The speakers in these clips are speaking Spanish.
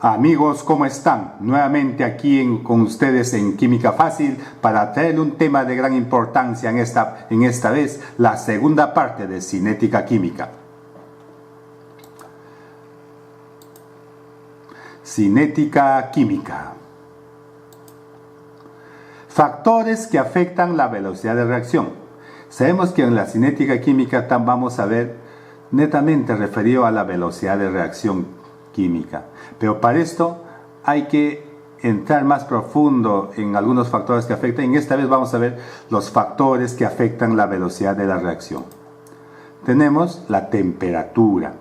Amigos, ¿cómo están? Nuevamente aquí con ustedes en Química Fácil para traer un tema de gran importancia en esta vez, la segunda parte de cinética química. Cinética química. Factores que afectan la velocidad de reacción. Sabemos que en la cinética química vamos a ver netamente referido a la velocidad de reacción química, pero para esto hay que entrar más profundo en algunos factores que afectan. En esta vez vamos a ver los factores que afectan la velocidad de la reacción. Tenemos la temperatura.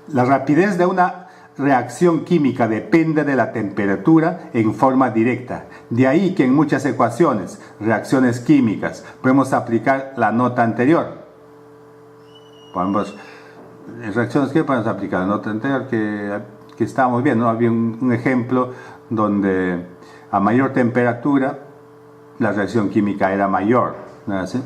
La rapidez de una reacción química depende de la temperatura en forma directa. De ahí que en muchas ecuaciones, reacciones químicas, podemos aplicar la nota anterior. En reacciones que podemos aplicar la nota anterior que estábamos viendo, ¿no? Había un ejemplo donde a mayor temperatura la reacción química era mayor, ¿no es así?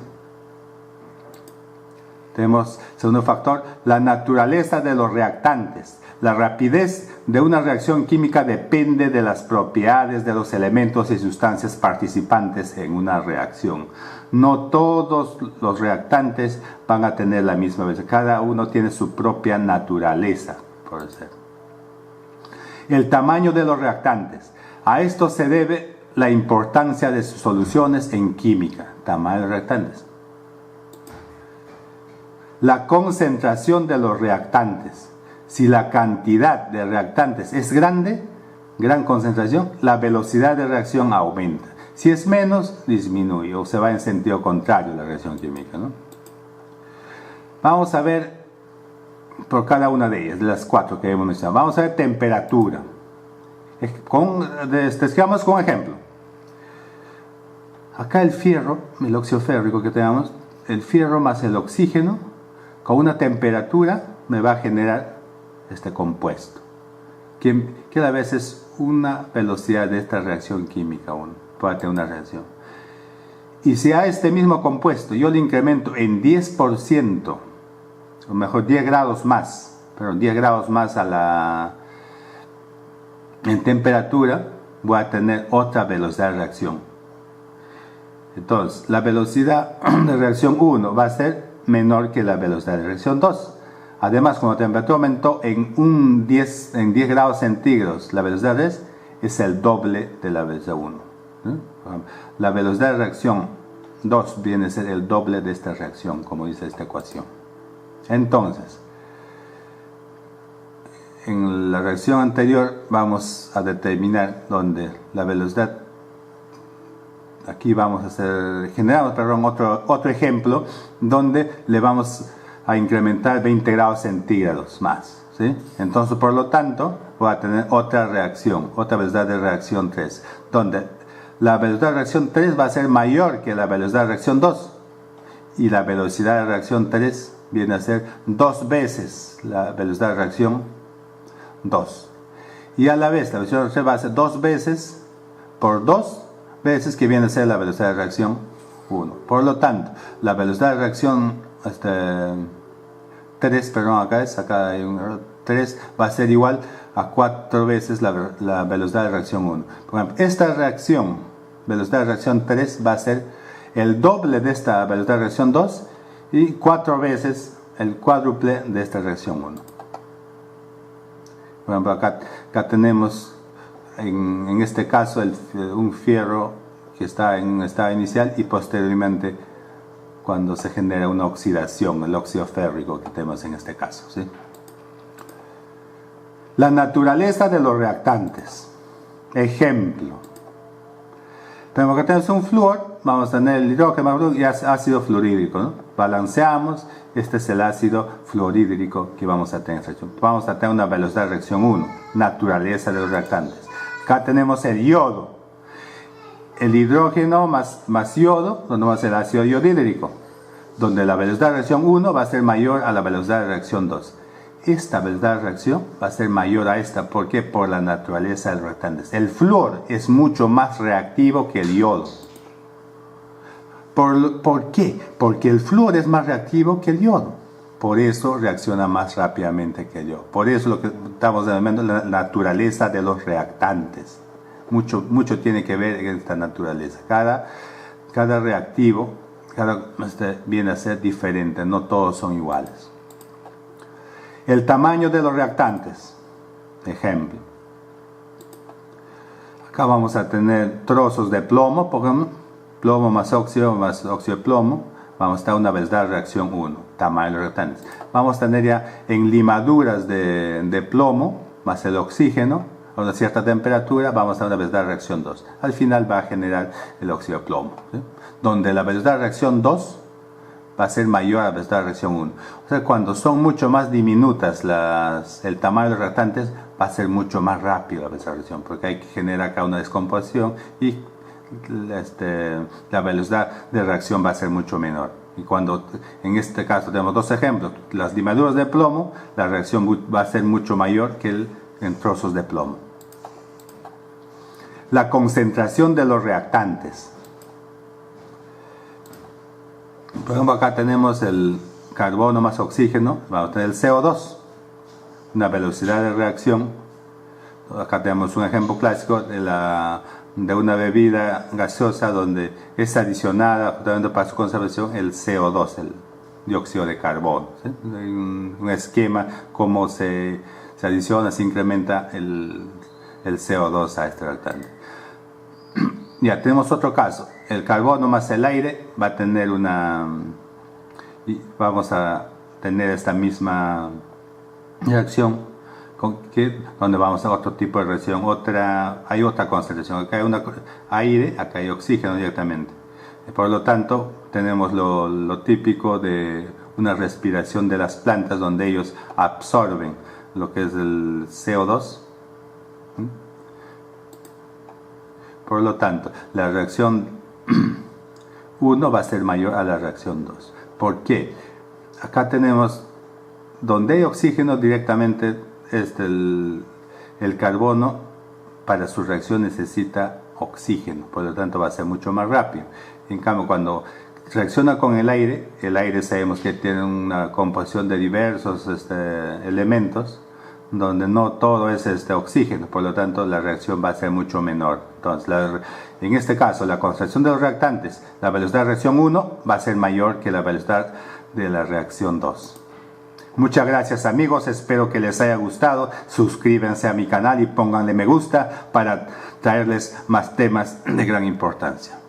Tenemos, segundo factor, la naturaleza de los reactantes. La rapidez de una reacción química depende de las propiedades de los elementos y sustancias participantes en una reacción. No todos los reactantes van a tener la misma velocidad. Cada uno tiene su propia naturaleza, por decir. El tamaño de los reactantes. A esto se debe la importancia de sus soluciones en química. Tamaño de reactantes. La concentración de los reactantes. Si la cantidad de reactantes es grande, gran concentración, la velocidad de reacción aumenta. Si es menos, disminuye o se va en sentido contrario la reacción química, ¿no? Vamos a ver por cada una de ellas, de las cuatro que hemos mencionado. Vamos a ver temperatura. Describamos con ejemplo. Acá el fierro, el óxido férrico que tenemos, el fierro más el oxígeno, con una temperatura me va a generar este compuesto, que a veces una velocidad de esta reacción química puede tener una reacción. Y si a este mismo compuesto yo le incremento en 10%, o mejor 10 grados más, pero 10 grados más en temperatura, voy a tener otra velocidad de reacción. Entonces, la velocidad de reacción 1 va a ser menor que la velocidad de reacción 2. Además, cuando la temperatura aumentó en 10 grados centígrados, la velocidad 3 es el doble de la velocidad 1. La velocidad de reacción 2 viene a ser el doble de esta reacción, como dice esta ecuación. Entonces, en la reacción anterior vamos a determinar donde la velocidad, aquí vamos a generamos otro ejemplo donde le vamos a incrementar 20 grados centígrados más, ¿sí? Entonces, por lo tanto, voy a tener otra reacción, otra velocidad de reacción 3, donde la velocidad de reacción 3 va a ser mayor que la velocidad de reacción 2, y la velocidad de reacción 3 viene a ser 2 veces la velocidad de reacción 2. Y a la vez, la velocidad de reacción va a ser 2 veces por 2 veces, que viene a ser la velocidad de reacción 1. Por lo tanto, la velocidad de reacción 3, perdón, acá hay un error, 3 va a ser igual a 4 veces la velocidad de reacción 1. Por ejemplo, esta reacción, velocidad de reacción 3, va a ser el doble de esta velocidad de reacción 2 y 4 veces el cuádruple de esta reacción 1. Por ejemplo, acá tenemos en este caso un fierro que está en un estado inicial y posteriormente cuando se genera una oxidación, el óxido férrico que tenemos en este caso, ¿sí? La naturaleza de los reactantes. Ejemplo. Tenemos que tener un flúor, vamos a tener el hidrógeno y ácido fluorhídrico, ¿no? Balanceamos, este es el ácido fluorhídrico que vamos a tener. Vamos a tener una velocidad de reacción 1, naturaleza de los reactantes. Acá tenemos el yodo. El hidrógeno más yodo, donde va a ser ácido iodídrico, donde la velocidad de reacción 1 va a ser mayor a la velocidad de reacción 2. Esta velocidad de reacción va a ser mayor a esta. ¿Por qué? Por la naturaleza de los reactantes. El flúor es mucho más reactivo que el yodo. ¿Por qué? Porque el flúor es más reactivo que el yodo. Por eso reacciona más rápidamente que yo. Por eso lo que estamos denominando la naturaleza de los reactantes. Mucho tiene que ver en esta naturaleza. Cada reactivo viene a ser diferente, no todos son iguales. El tamaño de los reactantes. Ejemplo. Acá vamos a tener trozos de plomo, por ejemplo, plomo más óxido de plomo. Vamos a estar una velocidad de reacción 1, tamaño de los reactantes. Vamos a tener ya en limaduras de plomo, más el oxígeno, a una cierta temperatura, vamos a tener una velocidad de reacción 2. Al final va a generar el óxido de plomo, ¿sí? Donde la velocidad de reacción 2 va a ser mayor a la velocidad de reacción 1. O sea, cuando son mucho más diminutas el tamaño de los reactantes, va a ser mucho más rápido la velocidad de reacción, porque hay que generar acá una descomposición y la velocidad de reacción va a ser mucho menor. Y cuando en este caso tenemos dos ejemplos, las limaduras de plomo, la reacción va a ser mucho mayor que en trozos de plomo. La concentración de los reactantes. Por ejemplo, acá tenemos el carbono más oxígeno, vamos a tener el CO2, una velocidad de reacción. Acá tenemos un ejemplo clásico de una bebida gaseosa donde es adicionada justamente para su conservación el CO2, el dióxido de carbono, ¿sí? Un esquema como se adiciona, se incrementa el CO2 a este reactante. Ya tenemos otro caso, el carbono más el aire va a tener vamos a tener esta misma reacción, donde vamos a otro tipo de reacción, hay otra concentración, acá hay aire, acá hay oxígeno directamente. Por lo tanto, tenemos lo típico de una respiración de las plantas, donde ellos absorben lo que es el CO2. Por lo tanto, la reacción 1 va a ser mayor a la reacción 2. ¿Por qué? Acá tenemos, donde hay oxígeno directamente, el carbono para su reacción necesita oxígeno, por lo tanto va a ser mucho más rápido. En cambio, cuando reacciona con el aire sabemos que tiene una composición de diversos elementos, donde no todo es oxígeno, por lo tanto la reacción va a ser mucho menor. Entonces, en este caso, la concentración de los reactantes, la velocidad de reacción 1 va a ser mayor que la velocidad de la reacción 2. Muchas gracias amigos, espero que les haya gustado. Suscríbanse a mi canal y pónganle me gusta para traerles más temas de gran importancia.